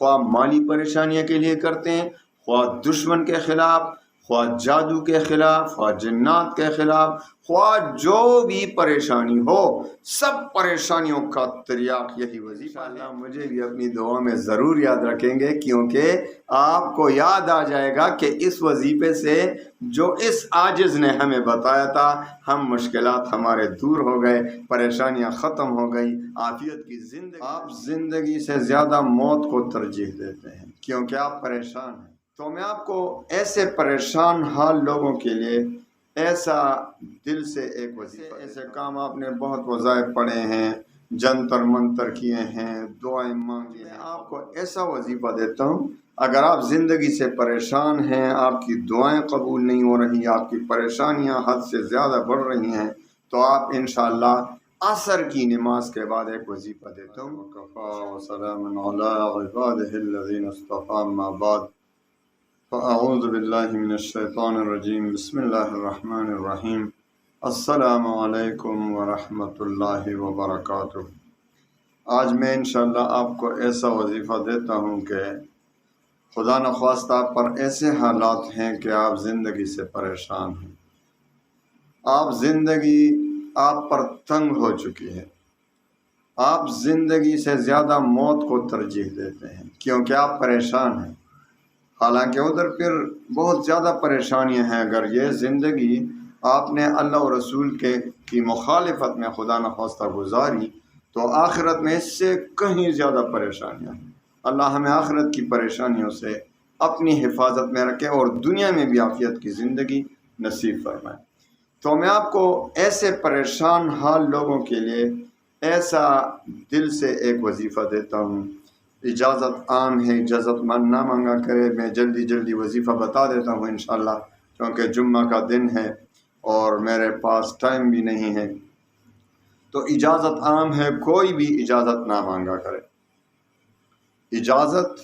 خواہ مالی پریشانیوں کے لیے کرتے ہیں، خواہ دشمن کے خلاف، خواہ جادو کے خلاف، خواہ جنات کے خلاف، خواہ جو بھی پریشانی ہو، سب پریشانیوں کا تریاق یہی وظیفہ ہے۔ اللہ مجھے بھی اپنی دعا میں ضرور یاد رکھیں گے، کیونکہ آپ کو یاد آ جائے گا کہ اس وظیفے سے جو اس عاجز نے ہمیں بتایا تھا، ہم مشکلات ہمارے دور ہو گئے، پریشانیاں ختم ہو گئی، عافیت کی زندگی۔ آپ زندگی سے زیادہ موت کو ترجیح دیتے ہیں کیونکہ آپ پریشان ہیں۔ تو میں آپ کو ایسے پریشان حال لوگوں کے لیے ایسا دل سے ایک وظیفہ، ایسے کام آپ نے بہت وظائف پڑھے ہیں، جنتر منتر کیے ہیں، دعائیں مانگی ہیں، آپ کو ایسا وظیفہ دیتا ہوں، اگر آپ زندگی سے پریشان ہیں، آپ کی دعائیں قبول نہیں ہو رہی، آپ کی پریشانیاں حد سے زیادہ بڑھ رہی ہیں، تو آپ انشاءاللہ عصر کی نماز کے بعد ایک وظیفہ دیتا ہوں۔ وَكَفَى وَسَلَامٌ عَلَىٰ عِبَادِهِ الَّذِينَ اصْطَفَىٰ أَمَّا بَعْدُ فَأَعُوذُ بِاللَّهِ مِنَ الشَّيْطَانِ الرَّجِيمِ بسم اللہ الرحمن الرحیم۔ السلام علیکم ورحمۃ اللہ وبرکاتہ۔ آج میں انشاءاللہ آپ کو ایسا وظیفہ دیتا ہوں کہ خدا نخواستہ آپ پر ایسے حالات ہیں کہ آپ زندگی سے پریشان ہیں، آپ زندگی آپ پر تنگ ہو چکی ہے، آپ زندگی سے زیادہ موت کو ترجیح دیتے ہیں کیونکہ آپ پریشان ہیں، حالانکہ ادھر پھر بہت زیادہ پریشانیاں ہیں۔ اگر یہ زندگی آپ نے اللہ و رسول کی مخالفت میں خدا نخواستہ گزاری تو آخرت میں اس سے کہیں زیادہ پریشانیاں ہیں۔ اللہ ہمیں آخرت کی پریشانیوں سے اپنی حفاظت میں رکھے اور دنیا میں بھی عافیت کی زندگی نصیب فرمائے۔ تو میں آپ کو ایسے پریشان حال لوگوں کے لیے ایسا دل سے ایک وظیفہ دیتا ہوں۔ اجازت عام ہے، اجازت من نہ مانگا کرے، میں جلدی وظیفہ بتا دیتا ہوں انشاءاللہ، کیونکہ جمعہ کا دن ہے اور میرے پاس ٹائم بھی نہیں ہے، تو اجازت عام ہے، کوئی بھی اجازت نہ مانگا کرے۔ اجازت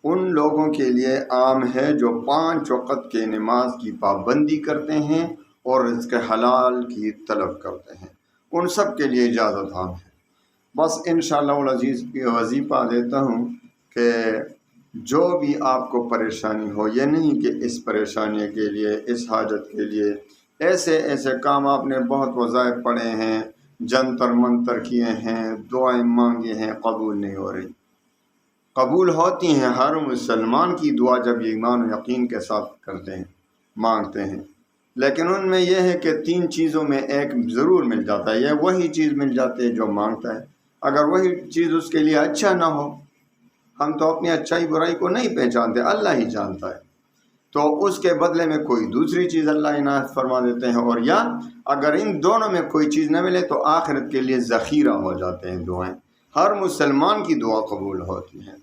ان لوگوں کے لیے عام ہے جو 5 وقت کے نماز کی پابندی کرتے ہیں اور رزق حلال کی طلب کرتے ہیں، ان سب کے لیے اجازت عام ہے۔ بس انشاءاللہ العزیز یہ وظیفہ دیتا ہوں کہ جو بھی آپ کو پریشانی ہو، یہ نہیں کہ اس پریشانی کے لیے، اس حاجت کے لیے ایسے کام آپ نے بہت وظائف پڑھے ہیں، جنتر منتر کیے ہیں، دعائیں مانگی ہیں، قبول نہیں ہو رہی۔ قبول ہوتی ہیں، ہر مسلمان کی دعا جب ایمان و یقین کے ساتھ کرتے ہیں، مانگتے ہیں، لیکن ان میں یہ ہے کہ 3 چیزوں میں ایک ضرور مل جاتا ہے، یہ وہی چیز مل جاتی ہے جو مانگتا ہے۔ اگر وہی چیز اس کے لیے اچھا نہ ہو، ہم تو اپنی اچھائی برائی کو نہیں پہچانتے، اللہ ہی جانتا ہے، تو اس کے بدلے میں کوئی دوسری چیز اللہ عنایت فرما دیتے ہیں، اور یا اگر ان دونوں میں کوئی چیز نہ ملے تو آخرت کے لیے ذخیرہ ہو جاتے ہیں دعائیں، ہر مسلمان کی دعا قبول ہوتی ہے۔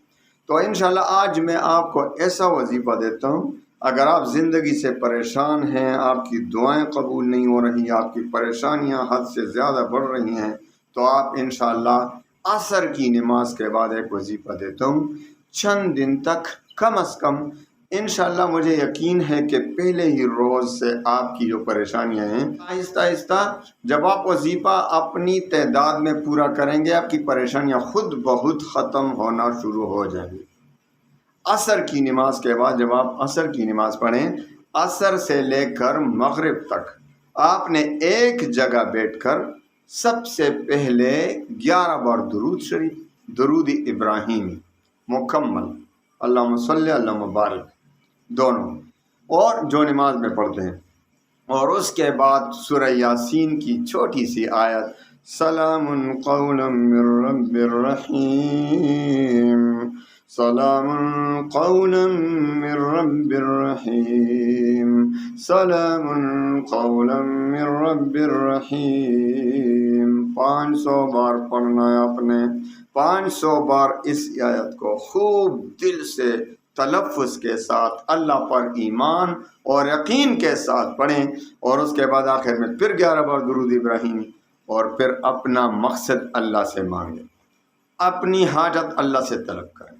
تو انشاءاللہ آج میں آپ کو ایسا وظیفہ دیتا ہوں، اگر آپ زندگی سے پریشان ہیں، آپ کی دعائیں قبول نہیں ہو رہی، آپ کی پریشانیاں حد سے زیادہ بڑھ رہی ہیں، تو آپ انشاءاللہ عصر کی نماز کے بعد ایک وظیفہ دیتا ہوں، چند دن تک کم از کم انشاءاللہ مجھے یقین ہے کہ پہلے ہی روز سے آپ کی جو پریشانیاں ہیں، آہستہ آہستہ جب آپ وظیفہ اپنی تعداد میں پورا کریں گے، آپ کی پریشانیاں خود بخود ختم ہونا شروع ہو جائیں گی۔ عصر کی نماز کے بعد جب آپ عصر کی نماز پڑھیں، عصر سے لے کر مغرب تک آپ نے ایک جگہ بیٹھ کر سب سے پہلے 11 بار درود شریف، درود ابراہیمی مکمل، اللہم صلی اللہم مبارک، دونوں، اور جو نماز میں پڑھتے ہیں، اور اس کے بعد سورہ یاسین کی چھوٹی سی آیت، سلام قولا من رب الرحیم، سلام قولا من رب الرحیم، سلام قولا من رب الرحیم، 500 بار پڑھنا ہے آپ نے، 500 بار اس آیت کو خوب دل سے تلفظ کے ساتھ اللہ پر ایمان اور یقین کے ساتھ پڑھیں، اور اس کے بعد آخر میں پھر 11 بار درود ابراہیمی، اور پھر اپنا مقصد اللہ سے مانگیں، اپنی حاجت اللہ سے طلب کریں۔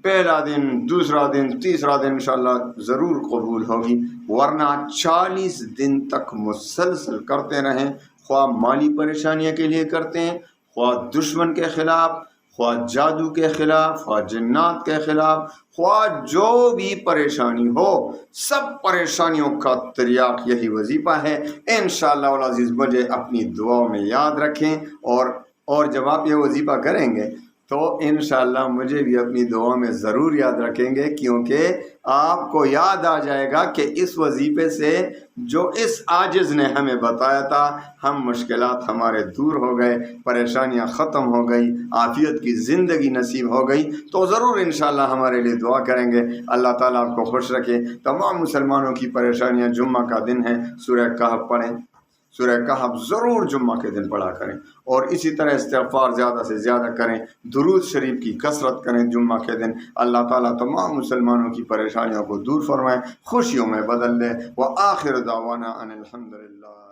پہلا دن، دوسرا دن، تیسرا دن انشاءاللہ ضرور قبول ہوگی، ورنہ 40 دن تک مسلسل کرتے رہیں، خواہ مالی پریشانیوں کے لیے کرتے ہیں، خواہ دشمن کے خلاف، خواہ جادو کے خلاف، خواہ جنات کے خلاف، خواہ جو بھی پریشانی ہو، سب پریشانیوں کا تریاق یہی وظیفہ ہے۔ انشاءاللہ العزیز مجھے اپنی دعاؤں میں یاد رکھیں، اور جب آپ یہ وظیفہ کریں گے تو انشاءاللہ مجھے بھی اپنی دعاؤں میں ضرور یاد رکھیں گے، کیونکہ آپ کو یاد آ جائے گا کہ اس وظیفے سے جو اس عاجز نے ہمیں بتایا تھا، ہم مشکلات ہمارے دور ہو گئے، پریشانیاں ختم ہو گئی، عافیت کی زندگی نصیب ہو گئی، تو ضرور انشاءاللہ ہمارے لیے دعا کریں گے۔ اللہ تعالیٰ آپ کو خوش رکھے۔ تمام مسلمانوں کی پریشانیاں، جمعہ کا دن ہے، سورہ کہف پڑھیں، سورہ کہف ضرور جمعہ کے دن پڑھا کریں، اور اسی طرح استغفار زیادہ سے زیادہ کریں، درود شریف کی کثرت کریں جمعہ کے دن۔ اللہ تعالیٰ تمام مسلمانوں کی پریشانیوں کو دور فرمائے، خوشیوں میں بدل دے۔ وآخر دعوانا ان الحمدللہ۔